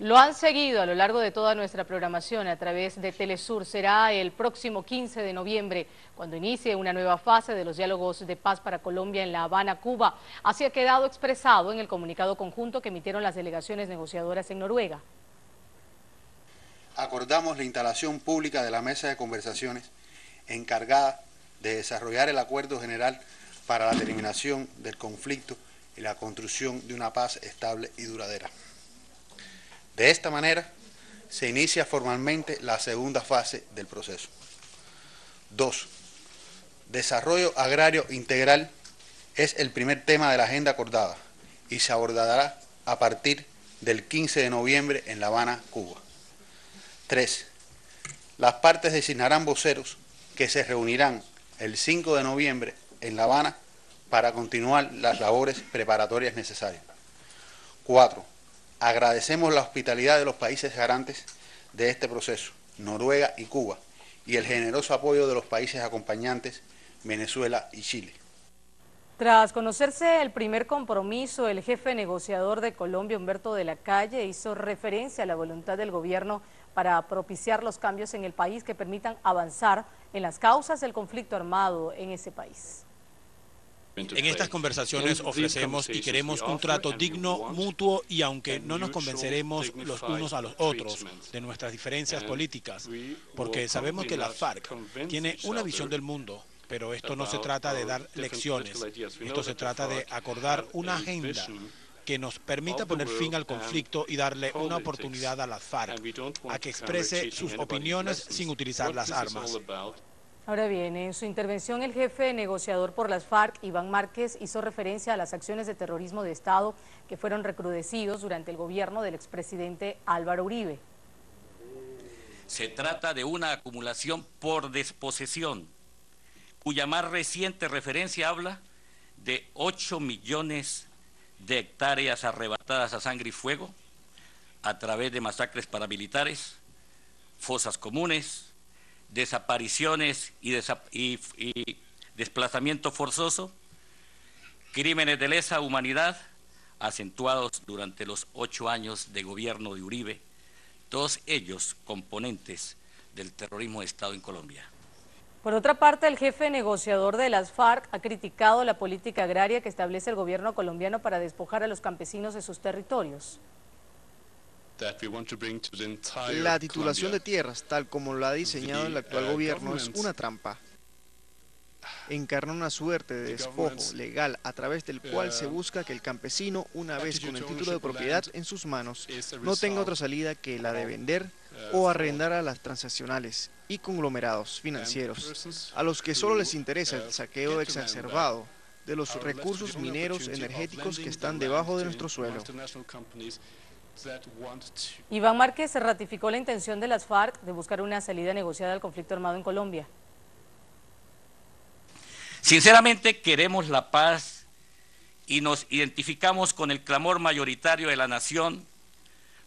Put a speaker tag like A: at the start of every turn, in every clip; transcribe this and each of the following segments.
A: Lo han seguido a lo largo de toda nuestra programación a través de Telesur. Será el próximo 15 de noviembre cuando inicie una nueva fase de los diálogos de paz para Colombia en La Habana, Cuba. Así ha quedado expresado en el comunicado conjunto que emitieron las delegaciones negociadoras en Noruega.
B: Acordamos la instalación pública de la mesa de conversaciones encargada de desarrollar el acuerdo general para la terminación del conflicto y la construcción de una paz estable y duradera. De esta manera, se inicia formalmente la segunda fase del proceso. 2. Desarrollo agrario integral es el primer tema de la agenda acordada y se abordará a partir del 15 de noviembre en La Habana, Cuba. 3. Las partes designarán voceros que se reunirán el 5 de noviembre en La Habana para continuar las labores preparatorias necesarias. 4. Agradecemos la hospitalidad de los países garantes de este proceso, Noruega y Cuba, y el generoso apoyo de los países acompañantes, Venezuela y Chile.
A: Tras conocerse el primer compromiso, el jefe negociador de Colombia, Humberto de la Calle, hizo referencia a la voluntad del gobierno para propiciar los cambios en el país que permitan avanzar en las causas del conflicto armado en ese país.
C: En estas conversaciones ofrecemos y queremos un trato digno, mutuo, y aunque no nos convenceremos los unos a los otros de nuestras diferencias políticas, porque sabemos que la FARC tiene una visión del mundo, pero esto no se trata de dar lecciones, esto se trata de acordar una agenda que nos permita poner fin al conflicto y darle una oportunidad a la FARC a que exprese sus opiniones sin utilizar las armas.
A: Ahora bien, en su intervención el jefe negociador por las FARC, Iván Márquez, hizo referencia a las acciones de terrorismo de Estado que fueron recrudecidos durante el gobierno del expresidente Álvaro Uribe.
D: Se trata de una acumulación por desposesión, cuya más reciente referencia habla de 8 millones de hectáreas arrebatadas a sangre y fuego a través de masacres paramilitares, fosas comunes, desapariciones y desplazamiento forzoso, crímenes de lesa humanidad acentuados durante los 8 años de gobierno de Uribe, todos ellos componentes del terrorismo de Estado en Colombia.
A: Por otra parte, el jefe negociador de las FARC ha criticado la política agraria que establece el gobierno colombiano para despojar a los campesinos de sus territorios.
E: La titulación de tierras, tal como la ha diseñado el actual gobierno, es una trampa. Encarna una suerte de despojo legal a través del cual se busca que el campesino, una vez con el título de propiedad en sus manos, no tenga otra salida que la de vender o arrendar a las transnacionales y conglomerados financieros, a los que solo les interesa el saqueo exacerbado de los recursos mineros energéticos que están debajo de nuestro suelo.
A: Iván Márquez ratificó la intención de las FARC de buscar una salida negociada al conflicto armado en Colombia.
D: Sinceramente queremos la paz y nos identificamos con el clamor mayoritario de la nación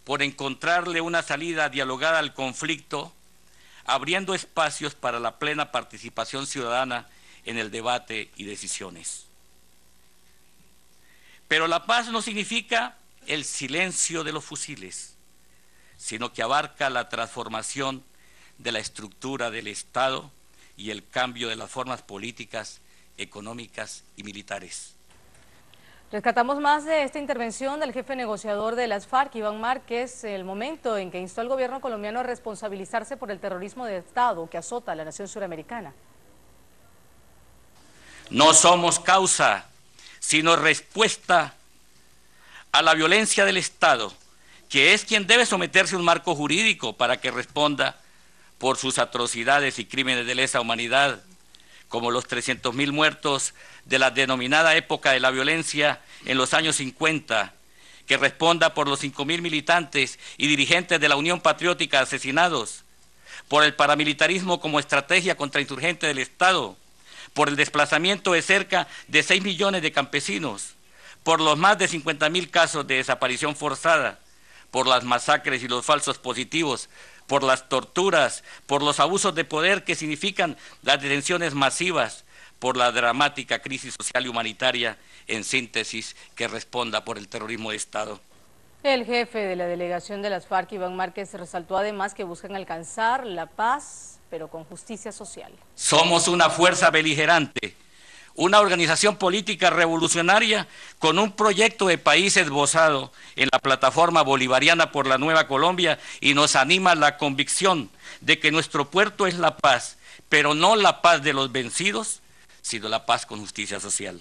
D: por encontrarle una salida dialogada al conflicto, abriendo espacios para la plena participación ciudadana en el debate y decisiones. Pero la paz no significa el silencio de los fusiles, sino que abarca la transformación de la estructura del Estado y el cambio de las formas políticas, económicas y militares.
A: Rescatamos más de esta intervención del jefe negociador de las FARC, Iván Márquez, el momento en que instó al gobierno colombiano a responsabilizarse por el terrorismo de Estado que azota a la nación suramericana.
D: No somos causa, sino respuesta a la violencia del Estado, que es quien debe someterse a un marco jurídico para que responda por sus atrocidades y crímenes de lesa humanidad, como los 300.000 muertos de la denominada época de la violencia en los años 50, que responda por los 5.000 militantes y dirigentes de la Unión Patriótica asesinados, por el paramilitarismo como estrategia contrainsurgente del Estado, por el desplazamiento de cerca de 6 millones de campesinos, por los más de 50.000 casos de desaparición forzada, por las masacres y los falsos positivos, por las torturas, por los abusos de poder que significan las detenciones masivas, por la dramática crisis social y humanitaria, en síntesis, que responda por el terrorismo de Estado.
A: El jefe de la delegación de las FARC, Iván Márquez, resaltó además que buscan alcanzar la paz, pero con justicia social.
D: Somos una fuerza beligerante, una organización política revolucionaria con un proyecto de país esbozado en la plataforma bolivariana por la Nueva Colombia, y nos anima la convicción de que nuestro puerto es la paz, pero no la paz de los vencidos, sino la paz con justicia social.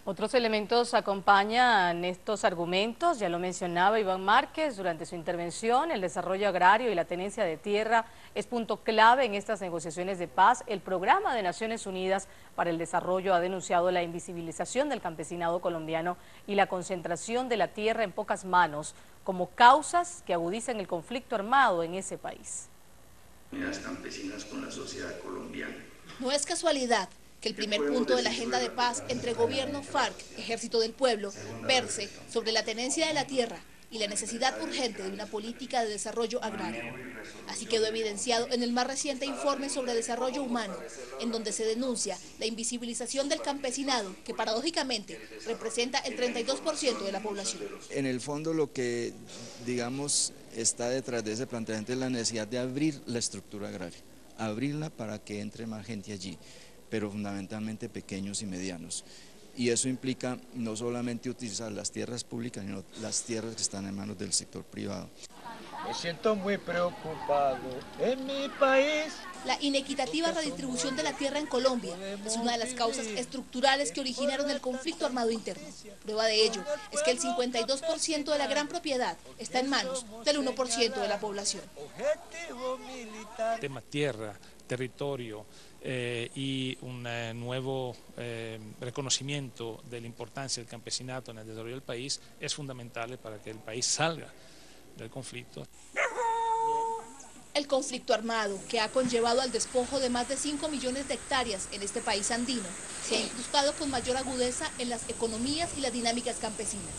A: Otros elementos acompañan estos argumentos, ya lo mencionaba Iván Márquez durante su intervención. El desarrollo agrario y la tenencia de tierra es punto clave en estas negociaciones de paz. El Programa de Naciones Unidas para el Desarrollo ha denunciado la invisibilización del campesinado colombiano y la concentración de la tierra en pocas manos como causas que agudizan el conflicto armado en ese país.
F: Las campesinas con la sociedad colombiana.
G: No es casualidad que el primer punto de la agenda de paz entre gobierno, FARC, Ejército del Pueblo, verse sobre la tenencia de la tierra y la necesidad urgente de una política de desarrollo agrario. Así quedó evidenciado en el más reciente informe sobre desarrollo humano, en donde se denuncia la invisibilización del campesinado, que paradójicamente representa el 32% de la población.
H: En el fondo lo que, digamos, está detrás de ese planteamiento es la necesidad de abrir la estructura agraria, abrirla para que entre más gente allí, pero fundamentalmente pequeños y medianos. Y eso implica no solamente utilizar las tierras públicas, sino las tierras que están en manos del sector privado.
I: Me siento muy preocupado en mi país.
G: La inequitativa redistribución de la tierra en Colombia es una de las causas estructurales que originaron el conflicto armado interno. Prueba de ello es que el 52% de la gran propiedad está en manos del 1% de la población.
C: Tema tierra, territorio y un nuevo reconocimiento de la importancia del campesinato en el desarrollo del país es fundamental para que el país salga del conflicto.
G: El conflicto armado, que ha conllevado al despojo de más de 5 millones de hectáreas en este país andino, se ha incrustado con mayor agudeza en las economías y las dinámicas campesinas.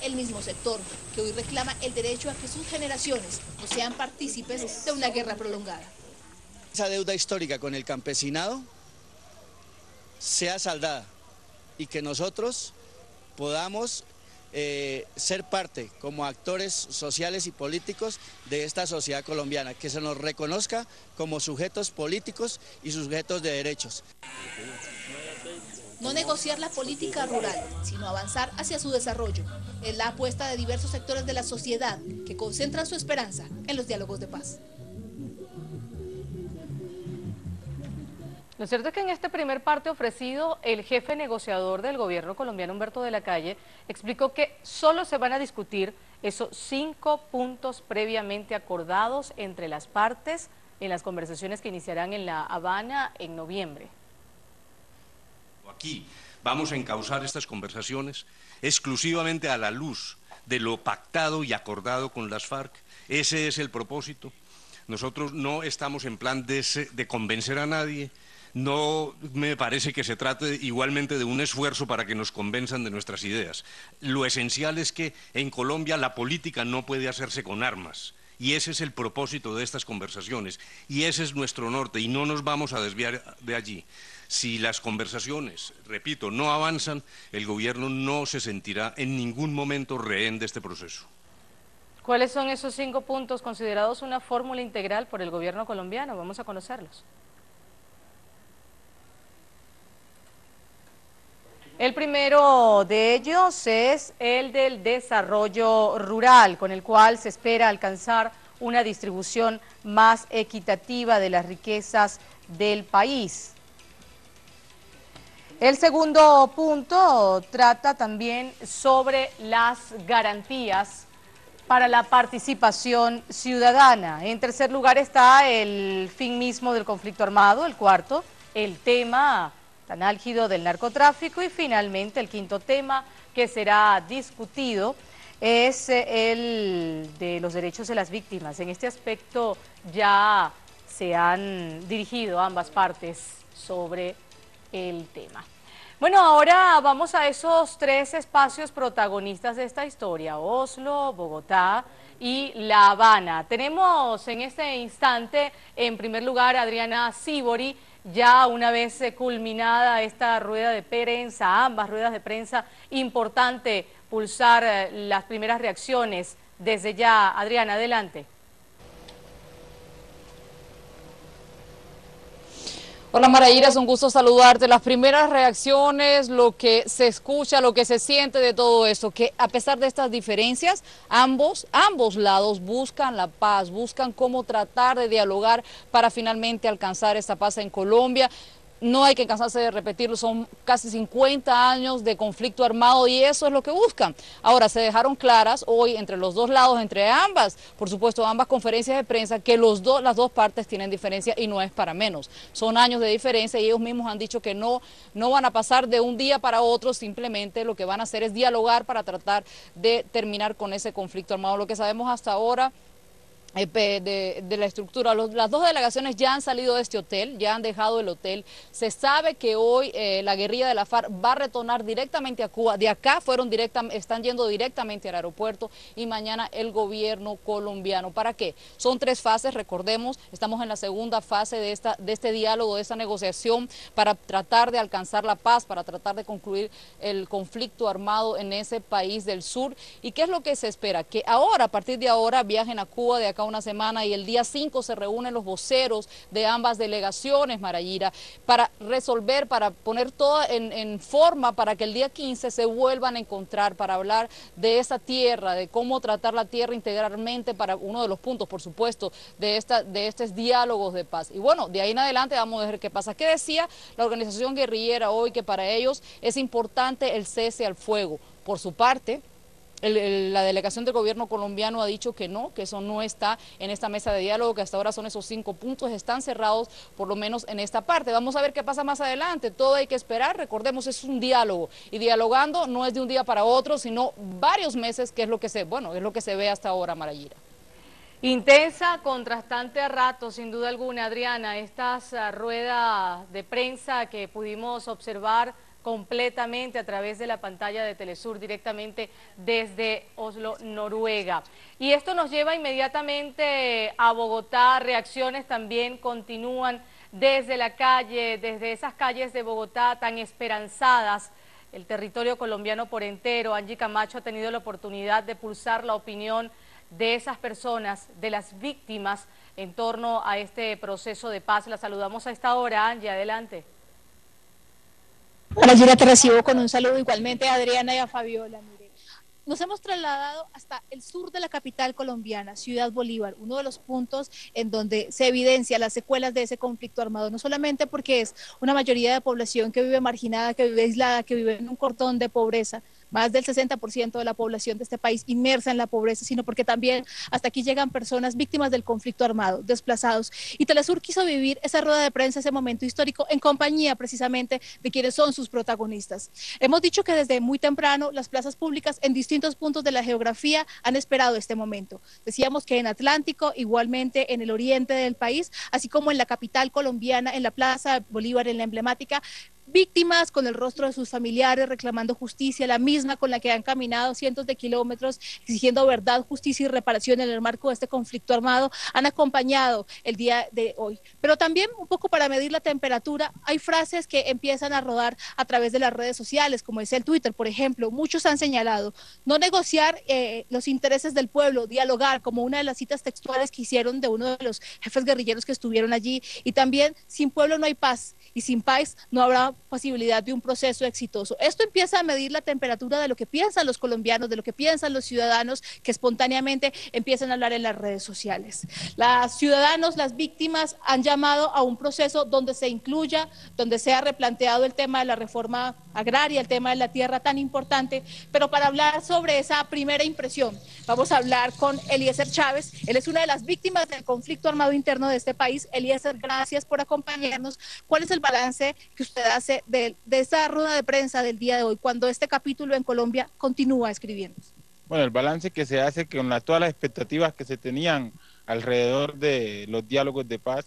G: El mismo sector que hoy reclama el derecho a que sus generaciones no sean partícipes de una guerra prolongada.
H: Esa deuda histórica con el campesinado sea saldada y que nosotros podamos ser parte como actores sociales y políticos de esta sociedad colombiana, que se nos reconozca como sujetos políticos y sujetos de derechos.
G: No negociar la política rural, sino avanzar hacia su desarrollo. Es la apuesta de diversos sectores de la sociedad que concentran su esperanza en los diálogos de paz.
A: Lo cierto es que en este primer parte ofrecido, el jefe negociador del gobierno colombiano, Humberto de la Calle, explicó que solo se van a discutir esos 5 puntos previamente acordados entre las partes en las conversaciones que iniciarán en La Habana en noviembre.
J: Aquí vamos a encauzar estas conversaciones exclusivamente a la luz de lo pactado y acordado con las FARC. Ese es el propósito. Nosotros no estamos en plan de convencer a nadie. No me parece que se trate igualmente de un esfuerzo para que nos convenzan de nuestras ideas. Lo esencial es que en Colombia la política no puede hacerse con armas. Y ese es el propósito de estas conversaciones. Y ese es nuestro norte y no nos vamos a desviar de allí. Si las conversaciones, repito, no avanzan, el gobierno no se sentirá en ningún momento rehén de este proceso.
A: ¿Cuáles son esos 5 puntos considerados una fórmula integral por el gobierno colombiano? Vamos a conocerlos. El primero de ellos es el del desarrollo rural, con el cual se espera alcanzar una distribución más equitativa de las riquezas del país. El segundo punto trata también sobre las garantías para la participación ciudadana. En tercer lugar está el fin mismo del conflicto armado. El cuarto, el tema tan álgido del narcotráfico. Y finalmente el quinto tema que será discutido es el de los derechos de las víctimas. En este aspecto ya se han dirigido ambas partes sobre el tema. Bueno, ahora vamos a esos 3 espacios protagonistas de esta historia: Oslo, Bogotá y La Habana. Tenemos en este instante, en primer lugar, a Adriana Sibori. Ya una vez culminada esta rueda de prensa, ambas ruedas de prensa, importante pulsar las primeras reacciones desde ya. Adriana, adelante.
K: Hola Marayira, es un gusto saludarte. Las primeras reacciones, lo que se escucha, lo que se siente de todo esto, que a pesar de estas diferencias, ambos lados buscan la paz, buscan cómo tratar de dialogar para finalmente alcanzar esta paz en Colombia. No hay que cansarse de repetirlo, son casi 50 años de conflicto armado y eso es lo que buscan. Ahora, se dejaron claras hoy entre los dos lados, entre ambas, por supuesto, ambas conferencias de prensa, que las dos partes tienen diferencia y no es para menos. Son años de diferencia y ellos mismos han dicho que no van a pasar de un día para otro, simplemente lo que van a hacer es dialogar para tratar de terminar con ese conflicto armado. Lo que sabemos hasta ahora de la estructura, las dos delegaciones ya han salido de este hotel, ya han dejado el hotel. Se sabe que hoy la guerrilla de la FARC va a retornar directamente a Cuba. De acá están yendo directamente al aeropuerto y mañana el gobierno colombiano. ¿Para qué? Son 3 fases, recordemos, estamos en la segunda fase de este diálogo, de esta negociación para tratar de alcanzar la paz, para tratar de concluir el conflicto armado en ese país del sur. ¿Y qué es lo que se espera? Que ahora, a partir de ahora, viajen a Cuba de acá una semana y el día 5 se reúnen los voceros de ambas delegaciones, Marayira, para resolver, para poner todo en forma para que el día 15 se vuelvan a encontrar para hablar de esa tierra, de cómo tratar la tierra integralmente para uno de los puntos, por supuesto, de estos diálogos de paz. Y bueno, de ahí en adelante vamos a ver qué pasa. ¿Qué decía la organización guerrillera hoy? Que para ellos es importante el cese al fuego. Por su parte, la delegación del gobierno colombiano ha dicho que no, que eso no está en esta mesa de diálogo, que hasta ahora son esos 5 puntos, están cerrados por lo menos en esta parte. Vamos a ver qué pasa más adelante, todo hay que esperar, recordemos, es un diálogo y dialogando no es de un día para otro, sino varios meses, que es lo que es lo que se ve hasta ahora, Marayira.
A: Intensa, contrastante a ratos, sin duda alguna, Adriana, estas ruedas de prensa que pudimos observar completamente a través de la pantalla de Telesur, directamente desde Oslo, Noruega. Y esto nos lleva inmediatamente a Bogotá. Reacciones también continúan desde la calle, desde esas calles de Bogotá tan esperanzadas. El territorio colombiano por entero. Angie Camacho ha tenido la oportunidad de pulsar la opinión de esas personas, de las víctimas, en torno a este proceso de paz. La saludamos a esta hora. Angie, adelante.
G: Marayira, te recibo con un saludo igualmente a Adriana y a Fabiola. Mire, nos hemos trasladado hasta el sur de la capital colombiana, Ciudad Bolívar, uno de los puntos en donde se evidencia las secuelas de ese conflicto armado, no solamente porque es una mayoría de población que vive marginada, que vive aislada, que vive en un cordón de pobreza, más del 60% de la población de este país inmersa en la pobreza, sino porque también hasta aquí llegan personas víctimas del conflicto armado, desplazados. Y Telesur quiso vivir esa rueda de prensa, ese momento histórico, en compañía precisamente de quienes son sus protagonistas. Hemos dicho que desde muy temprano las plazas públicas en distintos puntos de la geografía han esperado este momento. Decíamos que en Atlántico, igualmente en el oriente del país, así como en la capital colombiana, en la Plaza Bolívar, en la emblemática, víctimas con el rostro de sus familiares reclamando justicia, la misma con la que han caminado cientos de kilómetros exigiendo verdad, justicia y reparación en el marco de este conflicto armado, han acompañado el día de hoy. Pero también un poco para medir la temperatura, hay frases que empiezan a rodar a través de las redes sociales, como es el Twitter, por ejemplo. Muchos han señalado no negociar los intereses del pueblo, dialogar, como una de las citas textuales que hicieron de uno de los jefes guerrilleros que estuvieron allí, y también sin pueblo no hay paz, y sin paz no habrá posibilidad de un proceso exitoso. Esto empieza a medir la temperatura de lo que piensan los colombianos, de lo que piensan los ciudadanos que espontáneamente empiezan a hablar en las redes sociales. Los ciudadanos, las víctimas, han llamado a un proceso donde se incluya, donde sea replanteado el tema de la reforma agraria, el tema de la tierra tan importante, pero para hablar sobre esa primera impresión, vamos a hablar con Eliezer Chávez. Él es una de las víctimas del conflicto armado interno de este país. Eliezer, gracias por acompañarnos. ¿Cuál es el balance que usted hace de esa rueda de prensa del día de hoy, cuando este capítulo en Colombia continúa escribiendo?
L: Bueno, el balance que se hace con todas las expectativas que se tenían alrededor de los diálogos de paz,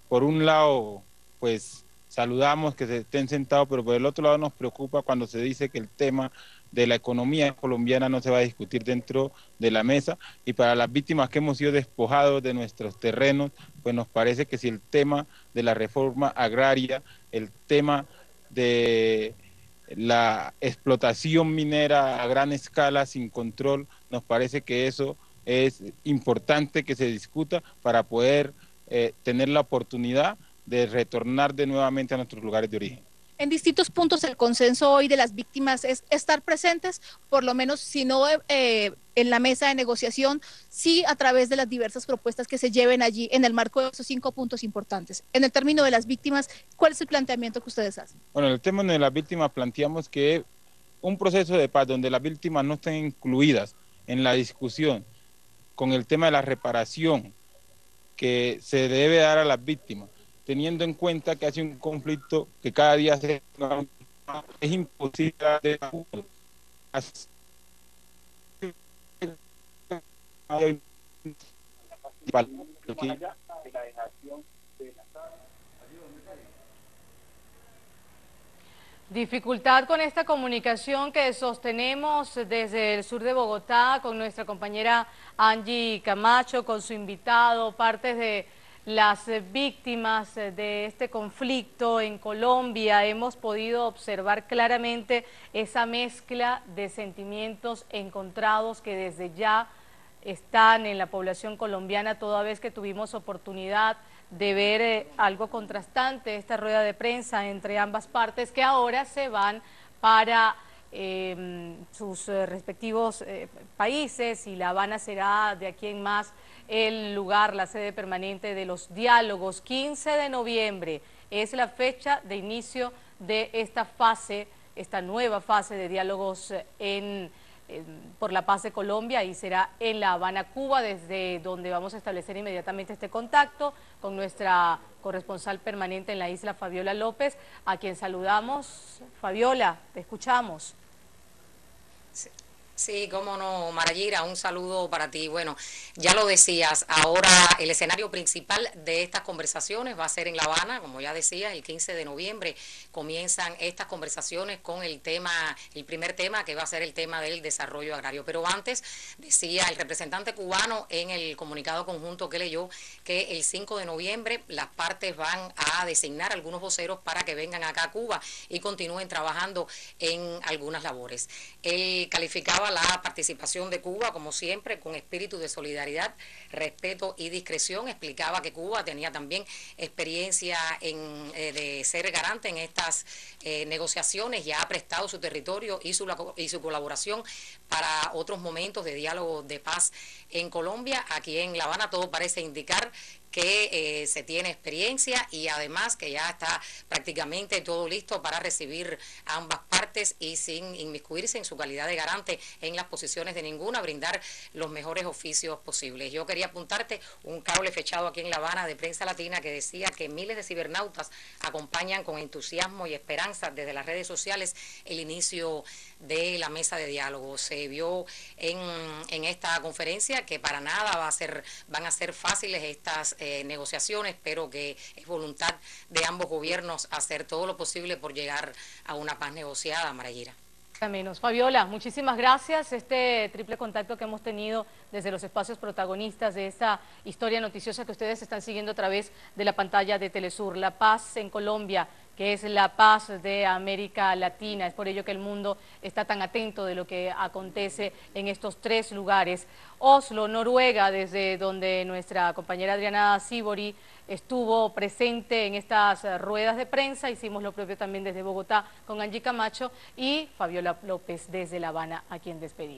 L: por un lado, pues saludamos que se estén sentados, pero por el otro lado nos preocupa cuando se dice que el tema de la economía colombiana no se va a discutir dentro de la mesa, y para las víctimas que hemos sido despojados de nuestros terrenos, pues nos parece que si el tema de la reforma agraria, el tema de la explotación minera a gran escala sin control. Nos parece que eso es importante que se discuta para poder tener la oportunidad de retornar nuevamente a nuestros lugares de origen.
G: En distintos puntos el consenso hoy de las víctimas es estar presentes, por lo menos si no en la mesa de negociación, sí a través de las diversas propuestas que se lleven allí en el marco de esos 5 puntos importantes. En el término de las víctimas, ¿cuál es el planteamiento que ustedes hacen?
L: Bueno, en el término de las víctimas planteamos que un proceso de paz donde las víctimas no estén incluidas en la discusión con el tema de la reparación que se debe dar a las víctimas, teniendo en cuenta que hace un conflicto que cada día es imposible de
A: Dificultad con esta comunicación que sostenemos desde el sur de Bogotá con nuestra compañera Angie Camacho, con su invitado, partes de las víctimas de este conflicto en Colombia. Hemos podido observar claramente esa mezcla de sentimientos encontrados que desde ya están en la población colombiana, toda vez que tuvimos oportunidad de ver algo contrastante, esta rueda de prensa entre ambas partes, que ahora se van para sus respectivos países, y La Habana será de aquí en más el lugar, la sede permanente de los diálogos. 15 de noviembre es la fecha de inicio de esta fase, esta nueva fase de diálogos por la paz de Colombia, y será en La Habana, Cuba, desde donde vamos a establecer inmediatamente este contacto con nuestra corresponsal permanente en la isla, Fabiola López, a quien saludamos. Fabiola, te escuchamos.
M: Sí, cómo no, Marayira, un saludo para ti. Bueno, ya lo decías, ahora el escenario principal de estas conversaciones va a ser en La Habana, como ya decías, el 15 de noviembre comienzan estas conversaciones con el primer tema, que va a ser el tema del desarrollo agrario. Pero antes, decía el representante cubano en el comunicado conjunto que leyó, que el 5 de noviembre las partes van a designar algunos voceros para que vengan acá a Cuba y continúen trabajando en algunas labores. Él calificaba la participación de Cuba, como siempre, con espíritu de solidaridad, respeto y discreción. Explicaba que Cuba tenía también experiencia de ser garante en estas negociaciones, ya ha prestado su territorio y su colaboración para otros momentos de diálogo de paz en Colombia. Aquí en La Habana todo parece indicar que se tiene experiencia, y además que ya está prácticamente todo listo para recibir a ambas partes y sin inmiscuirse en su calidad de garante en las posiciones de ninguna, brindar los mejores oficios posibles. Yo quería apuntarte un cable fechado aquí en La Habana de Prensa Latina que decía que miles de cibernautas acompañan con entusiasmo y esperanza desde las redes sociales el inicio de la mesa de diálogo. Se vio en esta conferencia que para nada van a ser fáciles estas negociaciones, pero que es voluntad de ambos gobiernos hacer todo lo posible por llegar a una paz negociada, Marayira.
A: Menos. Fabiola, muchísimas gracias. Este triple contacto que hemos tenido desde los espacios protagonistas de esta historia noticiosa que ustedes están siguiendo a través de la pantalla de Telesur. La paz en Colombia, que es la paz de América Latina. Es por ello que el mundo está tan atento de lo que acontece en estos 3 lugares. Oslo, Noruega, desde donde nuestra compañera Adriana Sibori estuvo presente en estas ruedas de prensa. Hicimos lo propio también desde Bogotá con Angie Camacho y Fabiola López desde La Habana, a quien despedimos.